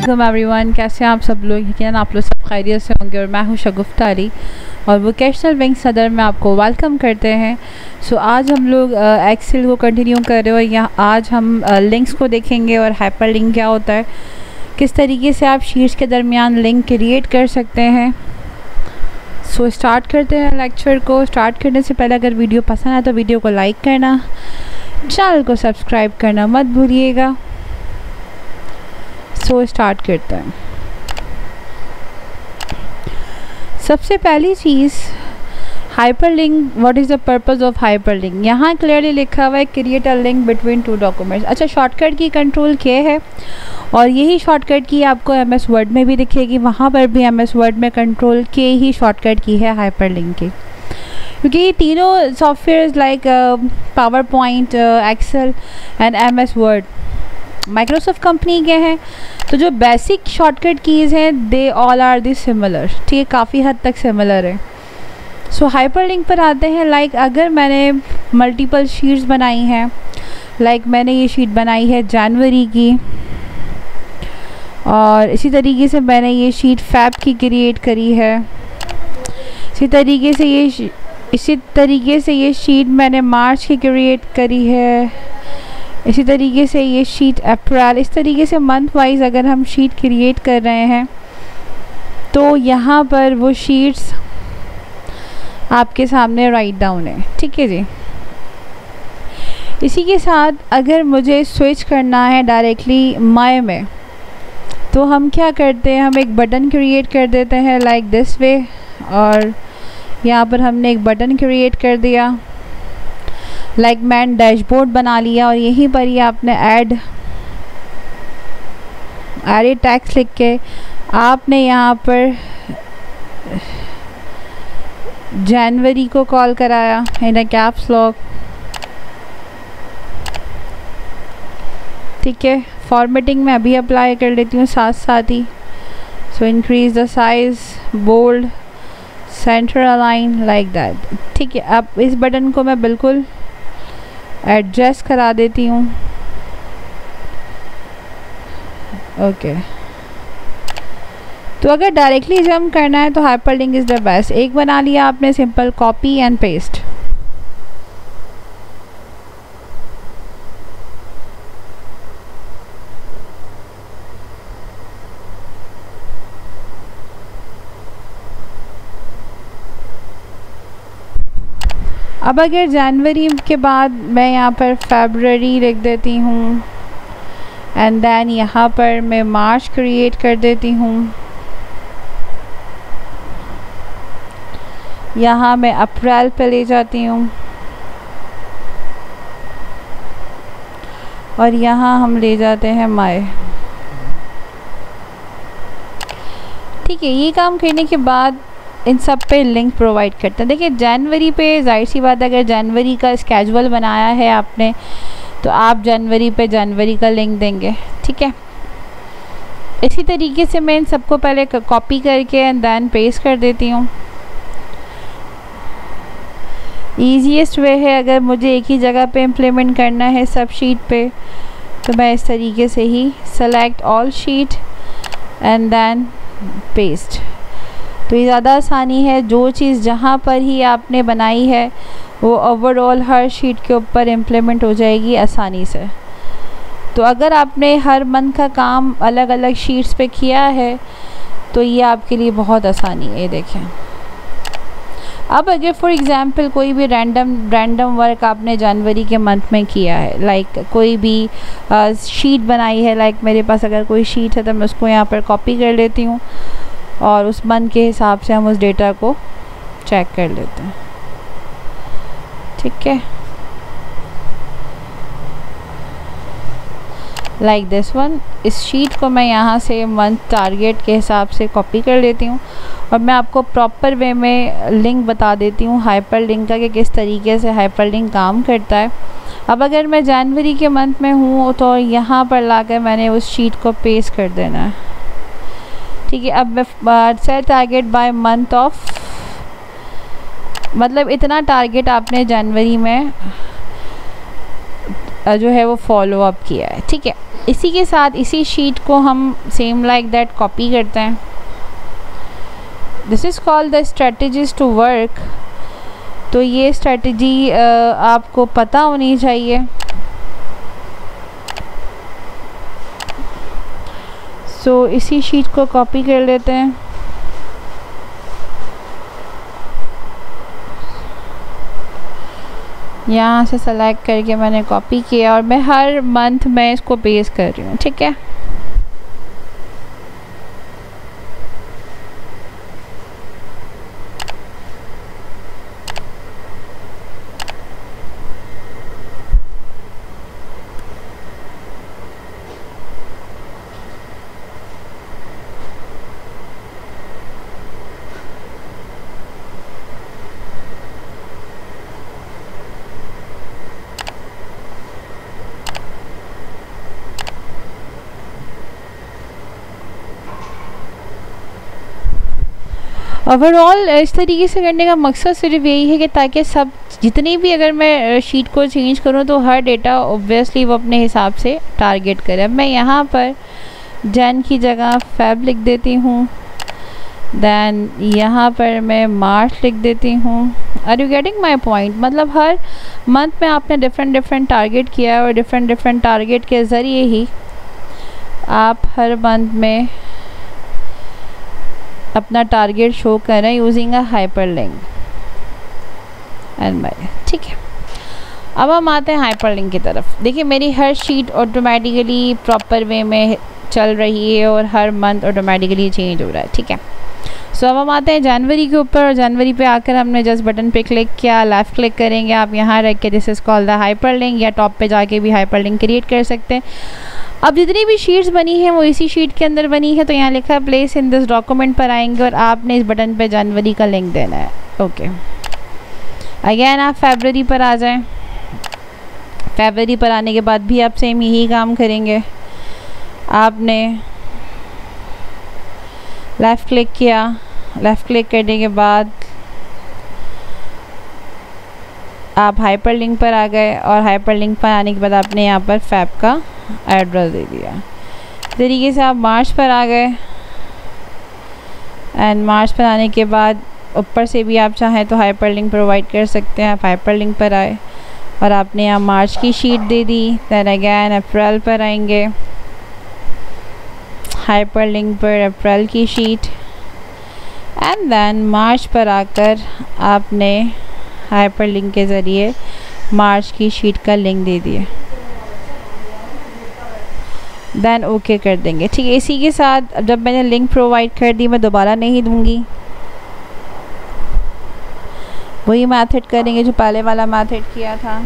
Welcome everyone, कैसे हैं आप सब लोग। यकीनन आप लोग सब खैरियत से होंगे और मैं हूं शगुफ्ता अली और वोकेशनल विंग सदर में आपको वेलकम करते हैं। सो आज हम लोग एक्सेल को कंटिन्यू कर रहे हो। यहाँ आज हम लिंक्स को देखेंगे और हाइपर लिंक क्या होता है, किस तरीके से आप शीट्स के दरमियान लिंक क्रिएट कर सकते हैं। सो स्टार्ट करते हैं लेक्चर को। स्टार्ट करने से पहले अगर वीडियो पसंद आए तो वीडियो को लाइक करना, चैनल को सब्सक्राइब करना मत भूलिएगा। सो स्टार्ट करते हैं। सबसे पहली चीज़ hyperlink. What is the purpose of hyperlink. यहाँ क्लियरली लिखा हुआ है create a link between two documents. अच्छा, शॉर्टकट की कंट्रोल के है और यही शॉर्टकट की आपको MS वर्ड में भी दिखेगी। वहाँ पर भी MS वर्ड में कंट्रोल के ही शॉर्टकट की है हाइपरलिंक की, क्योंकि ये तीनों software like PowerPoint, Excel and MS Word Microsoft company के हैं। तो जो बेसिक शॉर्टकट कीज़ हैं they all are this similar, ठीक है, काफ़ी हद तक सिमिलर है। सो हाइपरलिंक पर आते हैं। लाइक अगर मैंने मल्टीपल शीट्स बनाई हैं, लाइक मैंने ये शीट बनाई है जनवरी की और इसी तरीके से मैंने ये शीट फ़ैब की क्रिएट करी है। इसी तरीके से ये शीट मैंने मार्च की क्रिएट करी है। इसी तरीके से ये शीट अप्रैल। इस तरीके से मंथ वाइज अगर हम शीट क्रिएट कर रहे हैं तो यहाँ पर वो शीट्स आपके सामने राइट डाउन है, ठीक है जी। इसी के साथ अगर मुझे स्विच करना है डायरेक्टली माय में तो हम क्या करते हैं, हम एक बटन क्रिएट कर देते हैं लाइक दिस वे। और यहाँ पर हमने एक बटन क्रिएट कर दिया, लाइक मैन डैशबोर्ड बना लिया और यहीं पर ही आपने ऐड टैक्स लिख के आपने यहाँ पर जनवरी को कॉल कराया इन अ कैप्स लॉक, ठीक है। फॉर्मेटिंग में अभी अप्लाई कर लेती हूँ साथ साथ ही। So increase the size, bold, centre align like that, ठीक है। अब इस बटन को मैं बिल्कुल एडजस्ट करा देती हूँ, ओके। तो अगर डायरेक्टली जंप करना है तो हाइपरलिंक इज़ द बेस्ट। एक बना लिया आपने, सिंपल कॉपी एंड पेस्ट। अब अगर जनवरी के बाद मैं यहाँ पर फरवरी लिख देती हूँ एंड देन यहाँ पर मैं मार्च क्रिएट कर देती हूँ, यहाँ मैं अप्रैल पे ले जाती हूँ और यहाँ हम ले जाते हैं मई, ठीक है। ये काम करने के बाद इन सब पे लिंक प्रोवाइड करते हैं। देखिए जनवरी पे जाहिर सी बात है, अगर जनवरी का स्केजुअल बनाया है आपने तो आप जनवरी पे जनवरी का लिंक देंगे, ठीक है। इसी तरीके से मैं इन सबको पहले कॉपी करके एंड देन पेस्ट कर देती हूँ। ईजीएस्ट वे है, अगर मुझे एक ही जगह पे इम्प्लीमेंट करना है सब शीट पे तो मैं इस तरीके से ही select all sheet and then paste. तो ये ज़्यादा आसानी है। जो चीज़ जहाँ पर ही आपने बनाई है वो ओवरऑल हर शीट के ऊपर इम्प्लीमेंट हो जाएगी आसानी से। तो अगर आपने हर मंथ का काम अलग अलग शीट्स पे किया है तो ये आपके लिए बहुत आसानी है। ये देखें, अब अगर फॉर एग्ज़ाम्पल कोई भी रैंडम वर्क आपने जनवरी के मंथ में किया है, लाइक कोई भी शीट बनाई है, लाइक मेरे पास अगर कोई शीट है तो मैं उसको यहाँ पर कॉपी कर लेती हूँ और उस मंथ के हिसाब से हम उस डेटा को चेक कर लेते हैं, ठीक है। लाइक दिस वन, इस शीट को मैं यहाँ से मंथ टारगेट के हिसाब से कॉपी कर लेती हूँ और मैं आपको प्रॉपर वे में लिंक बता देती हूँ हाइपरलिंक का कि किस तरीके से हाइपरलिंक काम करता है। अब अगर मैं जनवरी के मंथ में हूँ तो यहाँ पर लाकर मैंने उस शीट को पेस्ट कर देना है, ठीक है। अब मैं set target by month of, मतलब इतना टारगेट आपने जनवरी में जो है वो फॉलो अप किया है, ठीक है। इसी के साथ इसी शीट को हम सेम लाइक दैट कॉपी करते हैं। This is called the strategies to work. तो ये स्ट्रेटजी आपको पता होनी चाहिए। सो इसी शीट को कॉपी कर लेते हैं। यहाँ से सेलेक्ट करके मैंने कॉपी किया और मैं हर मंथ में इसको पेस्ट कर रही हूँ, ठीक है। ओवरऑल इस तरीके से करने का मकसद सिर्फ यही है कि ताकि सब जितनी भी अगर मैं शीट को चेंज करूँ तो हर डेटा ऑब्वियसली वो अपने हिसाब से टारगेट करे। अब मैं यहाँ पर जन की जगह फेब लिख देती हूँ, दैन यहाँ पर मैं मार्च लिख देती हूँ। Are you getting my point? मतलब हर मंथ में आपने डिफरेंट टारगेट किया है और डिफरेंट टारगेट के ज़रिए ही आप हर मंथ में अपना टारगेट शो कर रहे हैं using a hyperlink and by, ठीक है। अब हम आते हैं हाइपरलिंक की तरफ। देखिए मेरी हर शीट ऑटोमेटिकली प्रॉपर वे में चल रही है और हर मंथ ऑटोमेटिकली चेंज हो रहा है, ठीक है। सो अब हम आते हैं जनवरी के ऊपर और जनवरी पे आकर हमने जस्ट बटन पे क्लिक किया, लेफ़्ट क्लिक करेंगे आप यहाँ रख के, this is called the hyperlink, या टॉप पे जाके भी हाइपरलिंक क्रिएट कर सकते हैं। अब जितनी भी शीट्स बनी हैं वो इसी शीट के अंदर बनी है, तो यहाँ लिखा है प्लेस इन दिस डॉक्यूमेंट पर आएंगे और आपने इस बटन पे जनवरी का लिंक देना है, ओके। अगेन आप फरवरी पर आ जाएं। फरवरी पर आने के बाद भी आप सेम यही काम करेंगे। आपने लेफ़्ट क्लिक किया, लेफ़्ट क्लिक करने के बाद आप हाइपरलिंक पर आ गए और हाइपरलिंक पर आने के बाद आपने यहाँ पर फैब का एड्रेस दे दिया। इस तरीके से आप मार्च पर आ गए एंड मार्च पर आने के बाद ऊपर से भी आप चाहें तो हाइपरलिंक प्रोवाइड कर सकते हैं। आप हाइपरलिंक पर आए और आपने यहाँ मार्च की शीट दे दी। दैन अगैन अप्रैल पर आएंगे, हाइपरलिंक पर अप्रैल की शीट एंड देन मार्च पर आकर आपने हाइपरलिंक के ज़रिए मार्च की शीट का लिंक दे दिया। देन ओके कर देंगे, ठीक है। इसी के साथ जब मैंने लिंक प्रोवाइड कर दी मैं दोबारा नहीं दूंगी, वही मेथड करेंगे जो पहले वाला मेथड किया था।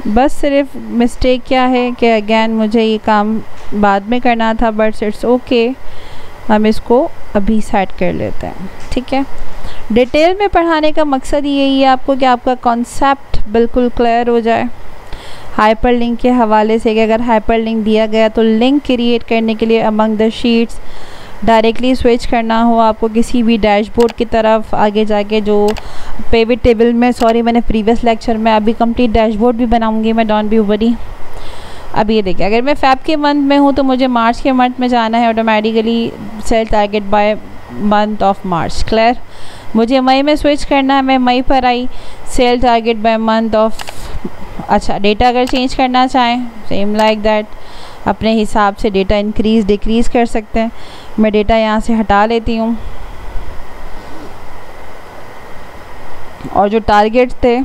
बस सिर्फ मिस्टेक क्या है कि अगेन मुझे ये काम बाद में करना था, बट इट्स ओके, हम इसको अभी सेट कर लेते हैं, ठीक है। डिटेल में पढ़ाने का मकसद यही है आपको कि आपका कॉन्सेप्ट बिल्कुल क्लियर हो जाए। हाइपरलिंक के हवाले से कि अगर हाइपरलिंक दिया गया तो लिंक क्रिएट करने के लिए among the sheets directly switch करना हो आपको किसी भी डैशबोर्ड की तरफ आगे जाके, जो पिवट टेबल में, सॉरी मैंने प्रीवियस लेक्चर में अभी कंप्लीट डैशबोर्ड भी बनाऊंगी मैं, डोंट बी वरी। अब ये देखिए अगर मैं फ़ैब के मंथ में हूँ तो मुझे मार्च के मंथ में जाना है automatically, sale target by month of March, clear. मुझे मई में स्विच करना है, मैं मई पर आई, sale target by month of, अच्छा डेटा अगर चेंज करना चाहें सेम लाइक दैट अपने हिसाब से डेटा इंक्रीज़ डिक्रीज़ कर सकते हैं। मैं डेटा यहाँ से हटा लेती हूँ और जो टारगेट थे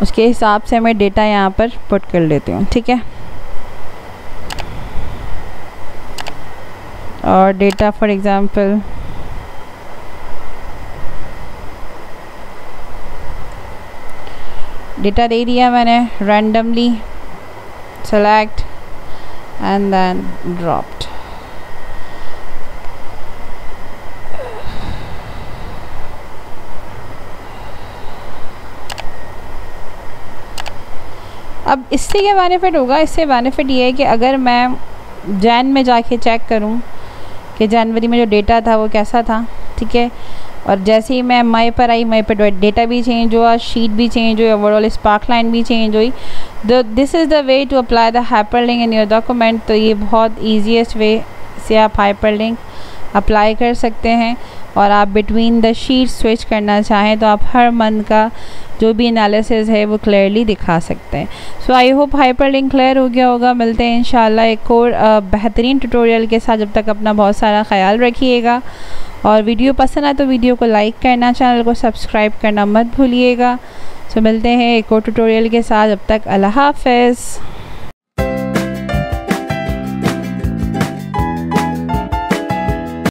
उसके हिसाब से मैं डेटा यहाँ पर पुट कर लेती हूँ, ठीक है। और डेटा फॉर एग्ज़ाम्पल डेटा दे दिया मैंने, randomly select and then dropped. अब इससे क्या बेनिफिट होगा, इससे बेनिफिट ये है कि अगर मैं जैन में जाके चेक करूं कि जनवरी में जो डेटा था वो कैसा था, ठीक है, और जैसे ही मैं मई पर आई, मई पर डेटा भी चेंज हुआ, शीट भी चेंज हुई, ओवरऑल स्पार्क लाइन भी चेंज हुई। This is the way to apply the hyperlink in your document. तो ये बहुत ईजीएस्ट वे से आप हाइपरलिंक अप्लाई कर सकते हैं। और आप बिटवीन द शीट स्विच करना चाहें तो आप हर मंथ का जो भी एनालिसिस है वो क्लियरली दिखा सकते हैं। सो आई होप हाइपरलिंक क्लियर हो गया होगा। मिलते हैं इंशाल्लाह एक और बेहतरीन ट्यूटोरियल के साथ। जब तक अपना बहुत सारा ख्याल रखिएगा, और वीडियो पसंद आए तो वीडियो को लाइक करना, चैनल को सब्सक्राइब करना मत भूलिएगा। सो मिलते हैं एक और ट्यूटोरियल के साथ। जब तक अल्लाह हाफ़िज़।